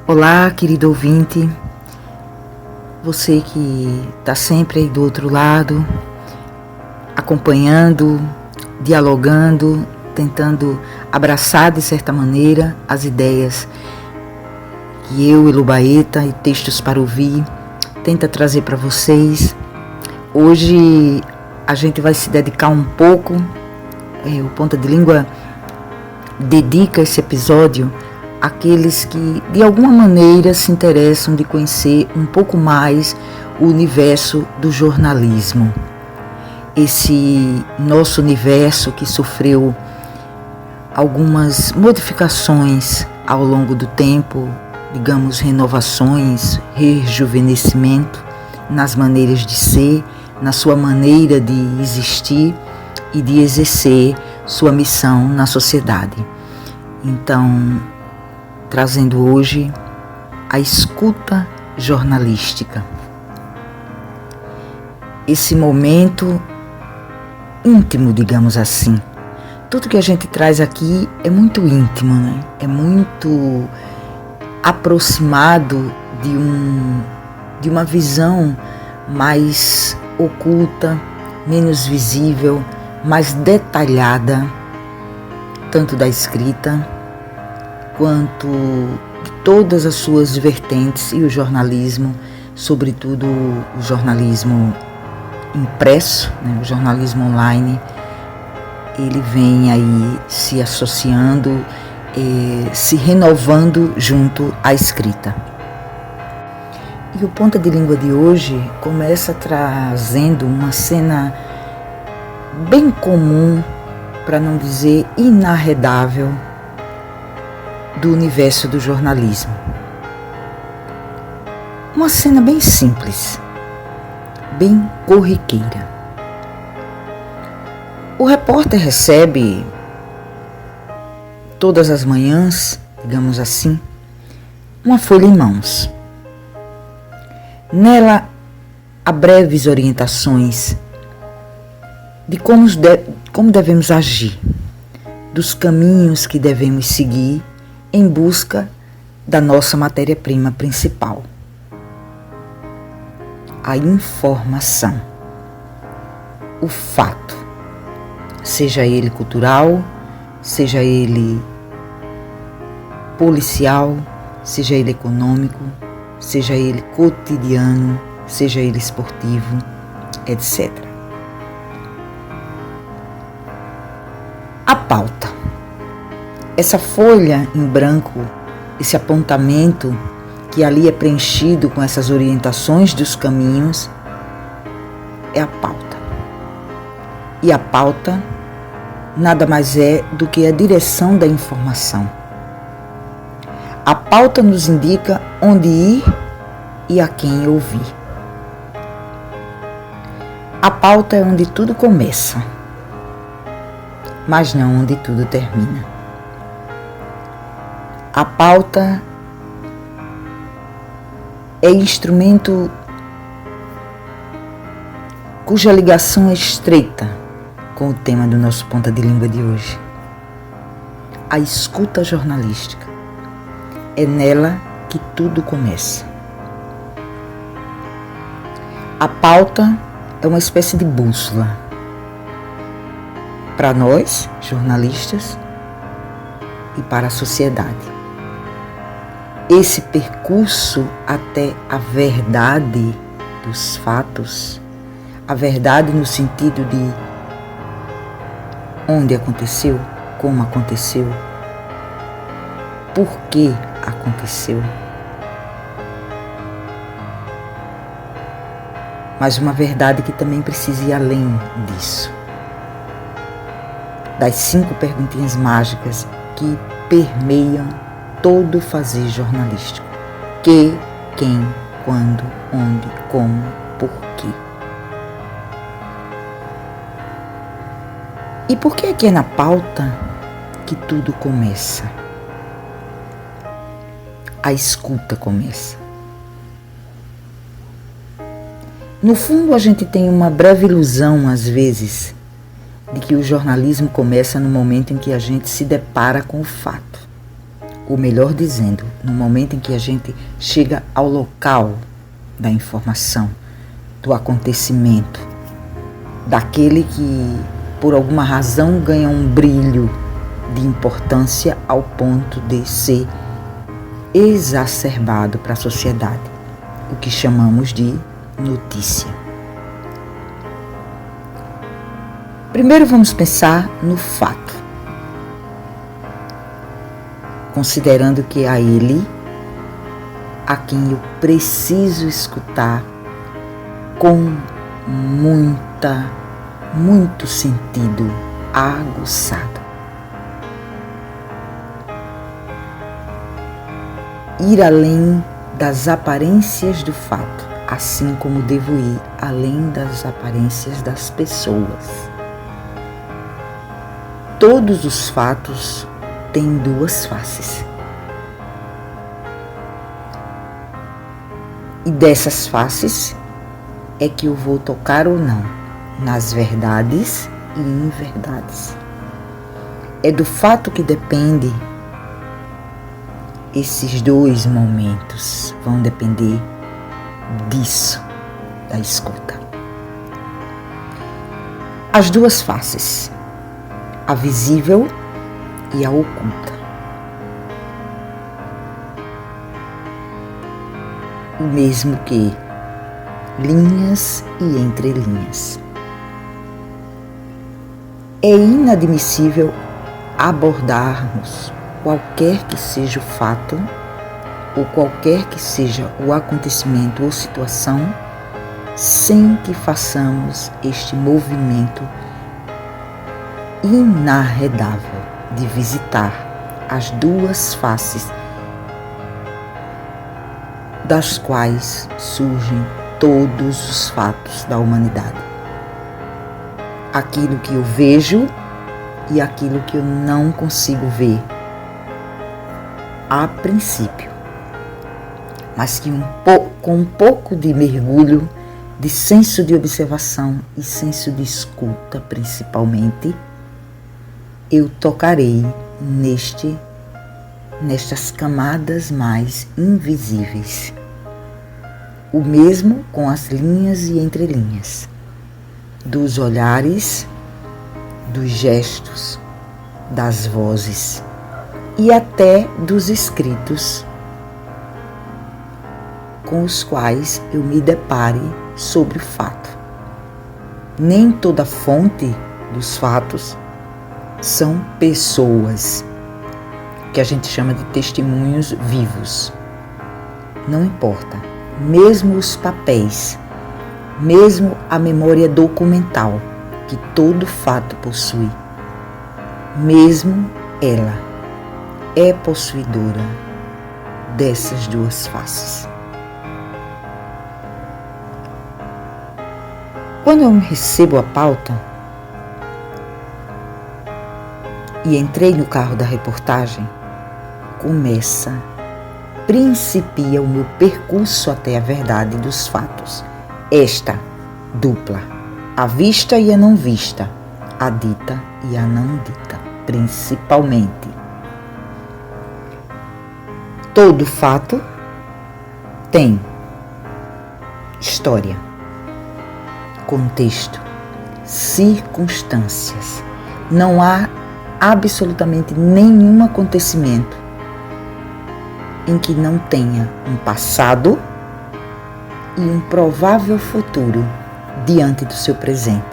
Olá, querido ouvinte, você que está sempre aí do outro lado, acompanhando, dialogando, tentando abraçar de certa maneira as ideias que eu, Elo Baeta e Textos para Ouvir, tenta trazer para vocês. Hoje a gente vai se dedicar um pouco, o Ponta de Língua dedica esse episódio àqueles que de alguma maneira se interessam de conhecer um pouco mais o universo do jornalismo. Esse nosso universo que sofreu algumas modificações ao longo do tempo, digamos, renovações, rejuvenescimento nas maneiras de ser, na sua maneira de existir e de exercer sua missão na sociedade. Então, trazendo hoje a escuta jornalística. Esse momento íntimo, digamos assim. Tudo que a gente traz aqui é muito íntimo, né? É muito aproximado de uma visão mais oculta, menos visível, mais detalhada, tanto da escrita quanto de todas as suas vertentes e o jornalismo, sobretudo o jornalismo impresso, né, o jornalismo online, ele vem aí se associando, se renovando junto à escrita. E o Ponta de Língua de hoje começa trazendo uma cena bem comum, para não dizer inarredável, do universo do jornalismo. Uma cena bem simples, bem corriqueira. O repórter recebe todas as manhãs, digamos assim, uma folha em mãos. Nela há breves orientações de como devemos agir, dos caminhos que devemos seguir em busca da nossa matéria-prima principal, a informação, o fato, seja ele cultural, seja ele policial, seja ele econômico, seja ele cotidiano, seja ele esportivo, etc. A pauta. Essa folha em branco, esse apontamento que ali é preenchido com essas orientações dos caminhos, é a pauta. E a pauta nada mais é do que a direção da informação. A pauta nos indica onde ir e a quem ouvir. A pauta é onde tudo começa, mas não onde tudo termina. A pauta é instrumento cuja ligação é estreita com o tema do nosso Ponta de Língua de hoje. A escuta jornalística. É nela que tudo começa. A pauta é uma espécie de bússola para nós, jornalistas, e para a sociedade. Esse percurso até a verdade dos fatos, a verdade no sentido de onde aconteceu, como aconteceu, por que aconteceu. Mas uma verdade que também precisa ir além disso. Das 5 perguntinhas mágicas que permeiam todo o fazer jornalístico. Que, quem, quando, onde, como, por quê. E por que é que é na pauta que tudo começa? A escuta começa. No fundo, a gente tem uma breve ilusão, às vezes, de que o jornalismo começa no momento em que a gente se depara com o fato. ou melhor dizendo, no momento em que a gente chega ao local da informação, do acontecimento, daquele que por alguma razão ganha um brilho de importância ao ponto de ser exacerbado para a sociedade, o que chamamos de notícia. Primeiro vamos pensar no fato, considerando que é ele a quem eu preciso escutar com muito sentido aguçado. Ir além das aparências do fato, assim como devo ir além das aparências das pessoas. Todos os fatos têm duas faces. E dessas faces é que eu vou tocar ou não, nas verdades e inverdades. É do fato que depende. Esses dois momentos vão depender disso, da escuta. As duas faces, a visível e a oculta. O mesmo que linhas e entrelinhas. É inadmissível abordarmos qualquer que seja o fato ou qualquer que seja o acontecimento ou situação sem que façamos este movimento inarredável de visitar as duas faces das quais surgem todos os fatos da humanidade. Aquilo que eu vejo e aquilo que eu não consigo ver a princípio, mas que com um pouco de mergulho, de senso de observação e senso de escuta principalmente, eu tocarei nestas camadas mais invisíveis. O mesmo com as linhas e entrelinhas, dos olhares, dos gestos, das vozes e até dos escritos com os quais eu me depare sobre o fato. Nem toda fonte dos fatos são pessoas, que a gente chama de testemunhos vivos. Não importa, mesmo os papéis, mesmo a memória documental que todo fato possui, mesmo ela é possuidora dessas duas faces. Quando eu recebo a pauta e entrei no carro da reportagem, principia o meu percurso até a verdade dos fatos. Esta dupla, a vista e a não vista, a dita e a não dita, principalmente. Todo fato tem história, contexto, circunstâncias. Não há absolutamente nenhum acontecimento em que não tenha um passado e um provável futuro diante do seu presente.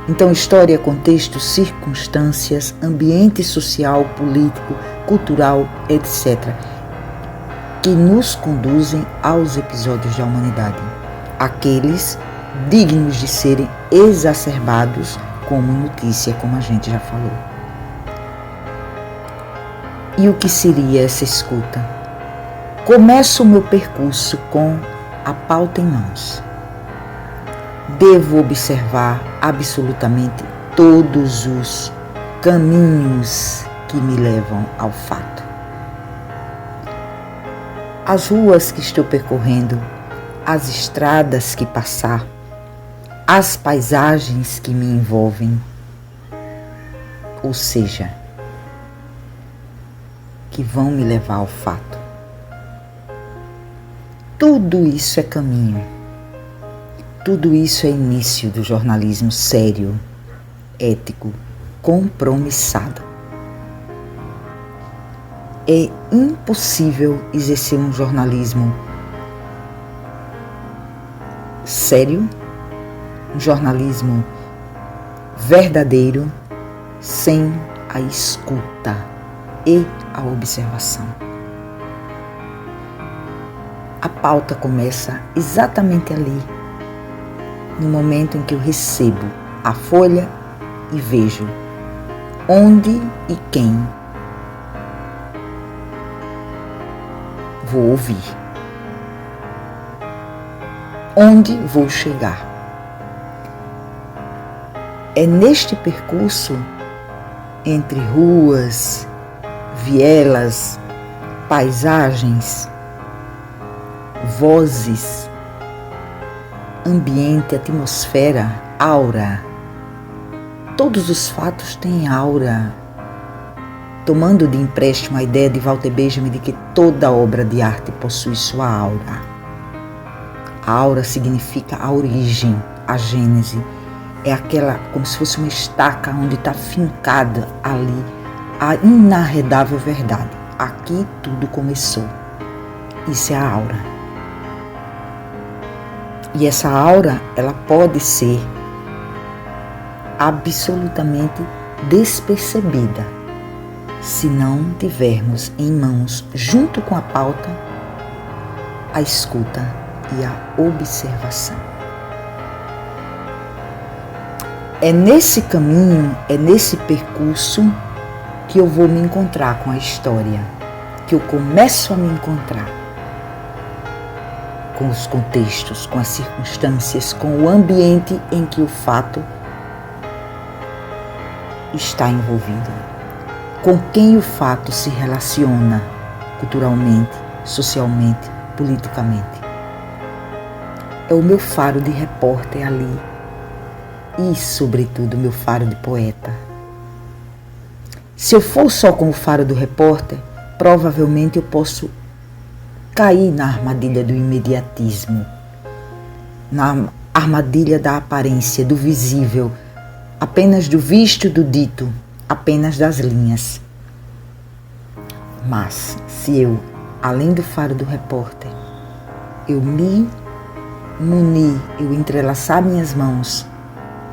Então, história, contexto, circunstâncias, ambiente social, político, cultural, etc., que nos conduzem aos episódios da humanidade, aqueles dignos de serem exacerbados como notícia, como a gente já falou. E o que seria essa escuta? Começo o meu percurso com a pauta em mãos. Devo observar absolutamente todos os caminhos que me levam ao fato. As ruas que estou percorrendo, as estradas que passar, as paisagens que me envolvem, ou seja, que vão me levar ao fato. Tudo isso é caminho. Tudo isso é início do jornalismo sério, ético, compromissado. É impossível exercer um jornalismo sério, um jornalismo verdadeiro, sem a escuta e a observação. A pauta começa exatamente ali, no momento em que eu recebo a folha e vejo onde e quem vou ouvir, onde vou chegar. É neste percurso entre ruas, vielas, paisagens, vozes, ambiente, atmosfera, aura. Todos os fatos têm aura. Tomando de empréstimo a ideia de Walter Benjamin de que toda obra de arte possui sua aura. A aura significa a origem, a gênese. É aquela, como se fosse uma estaca onde está fincada ali a inarredável verdade. Aqui tudo começou. Isso é a aura. E essa aura, ela pode ser absolutamente despercebida se não tivermos em mãos, junto com a pauta, a escuta e a observação. É nesse caminho, é nesse percurso que eu vou me encontrar com a história, que eu começo a me encontrar com os contextos, com as circunstâncias, com o ambiente em que o fato está envolvido, com quem o fato se relaciona culturalmente, socialmente, politicamente. É o meu faro de repórter ali e, sobretudo, meu faro de poeta. Se eu for só com o faro do repórter, provavelmente eu posso cair na armadilha do imediatismo, na armadilha da aparência, do visível, apenas do visto, do dito, apenas das linhas. Mas se eu, além do faro do repórter, eu me munir, eu entrelaçar minhas mãos,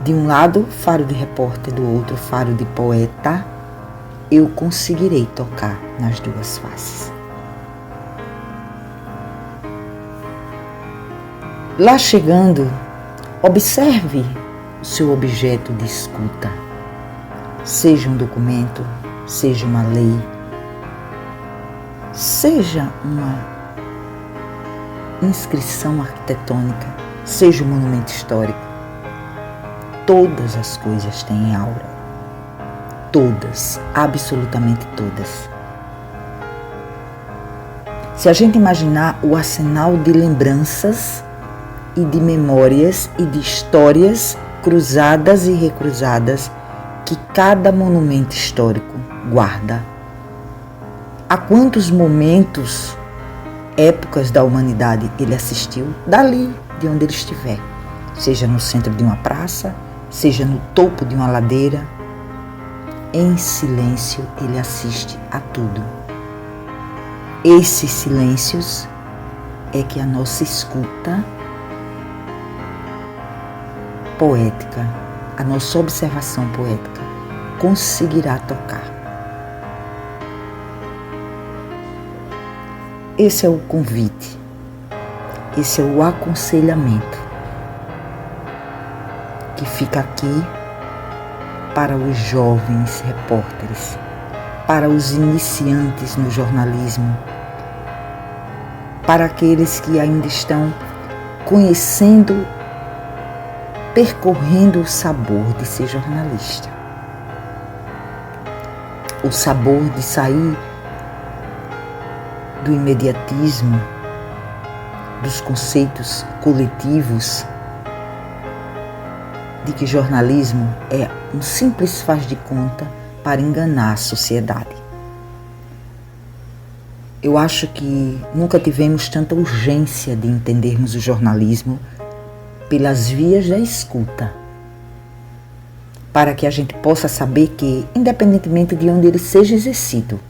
de um lado faro de repórter, do outro faro de poeta, eu conseguirei tocar nas duas faces. Lá chegando, observe o seu objeto de escuta, seja um documento, seja uma lei, seja uma inscrição arquitetônica, seja um monumento histórico. Todas as coisas têm aura. Todas, absolutamente todas. Se a gente imaginar o arsenal de lembranças e de memórias e de histórias cruzadas e recruzadas que cada monumento histórico guarda. A quantos momentos, épocas da humanidade ele assistiu dali de onde ele estiver, seja no centro de uma praça, seja no topo de uma ladeira, em silêncio ele assiste a tudo. Esses silêncios é que a nossa escuta poética, a nossa observação poética conseguirá tocar. Esse é o convite, esse é o aconselhamento que fica aqui para os jovens repórteres, para os iniciantes no jornalismo, para aqueles que ainda estão conhecendo, percorrendo o sabor de ser jornalista, o sabor de sair do imediatismo, dos conceitos coletivos, de que jornalismo é um simples faz de conta para enganar a sociedade. Eu acho que nunca tivemos tanta urgência de entendermos o jornalismo pelas vias da escuta, para que a gente possa saber que, independentemente de onde ele seja exercido,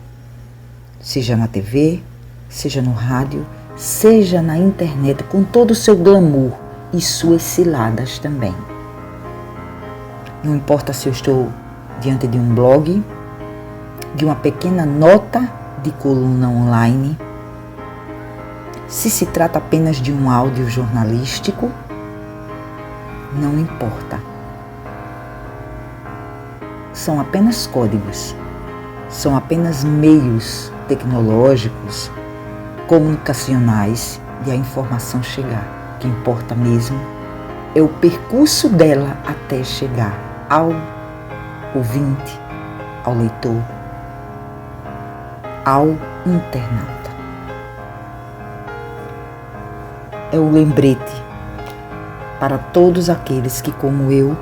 seja na TV, seja no rádio, seja na internet, com todo o seu glamour e suas ciladas também. Não importa se eu estou diante de um blog, de uma pequena nota de coluna online, se se trata apenas de um áudio jornalístico, não importa. São apenas códigos, são apenas meios tecnológicos, comunicacionais de a informação chegar. O que importa mesmo é o percurso dela até chegar ao ouvinte, ao leitor, ao internauta. É o lembrete para todos aqueles que, como eu,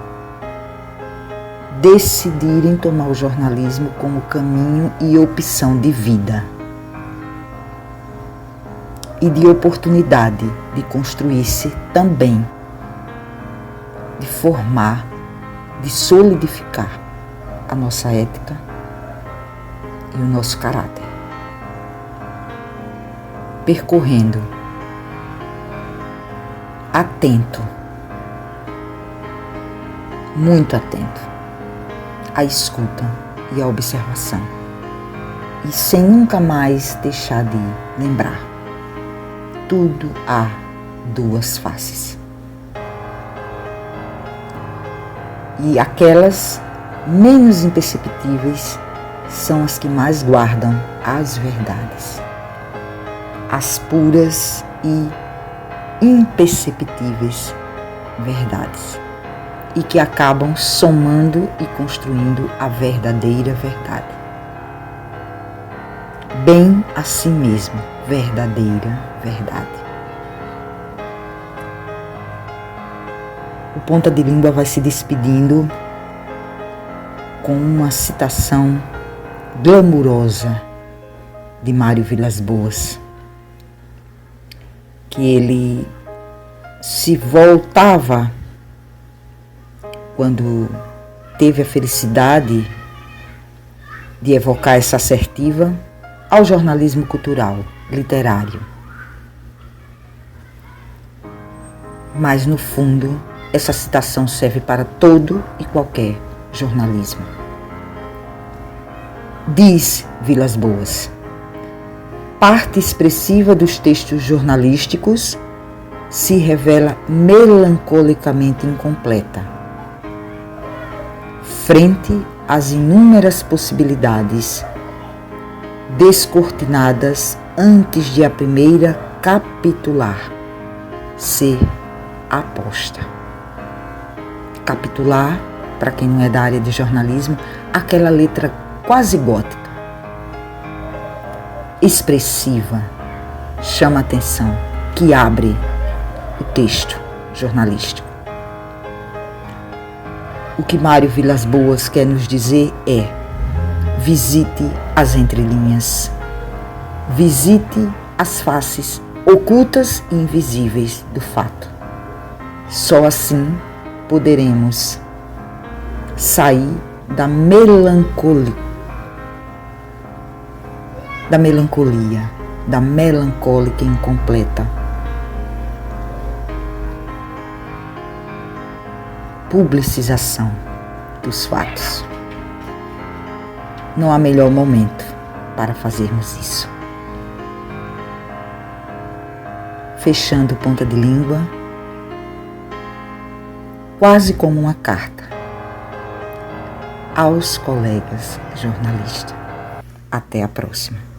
decidirem tomar o jornalismo como caminho e opção de vida e de oportunidade de construir-se também, de formar, de solidificar a nossa ética e o nosso caráter, percorrendo atento, muito atento, à escuta e à observação, e sem nunca mais deixar de lembrar: tudo há duas faces. E aquelas menos imperceptíveis são as que mais guardam as verdades, as puras e imperceptíveis verdades, e que acabam somando e construindo a verdadeira verdade. Bem assim mesmo, verdadeira verdade. O Ponta de Língua vai se despedindo com uma citação glamurosa de Mário Vilas-Boas, que ele se voltava, quando teve a felicidade de evocar essa assertiva, ao jornalismo cultural, literário. Mas, no fundo, essa citação serve para todo e qualquer jornalismo. Diz Vilas-Boas: parte expressiva dos textos jornalísticos se revela melancolicamente incompleta, frente às inúmeras possibilidades descortinadas antes de a primeira capitular, ser aposta. Capitular, para quem não é da área de jornalismo, aquela letra quase gótica, expressiva, chama atenção, que abre o texto jornalístico. O que Mário Vilas-Boas quer nos dizer é: visite as entrelinhas, visite as faces ocultas e invisíveis do fato. Só assim poderemos sair da melancolia, da melancólica incompleta publicização dos fatos. Não há melhor momento para fazermos isso. Fechando Ponta de Língua, quase como uma carta aos colegas jornalistas. Até a próxima.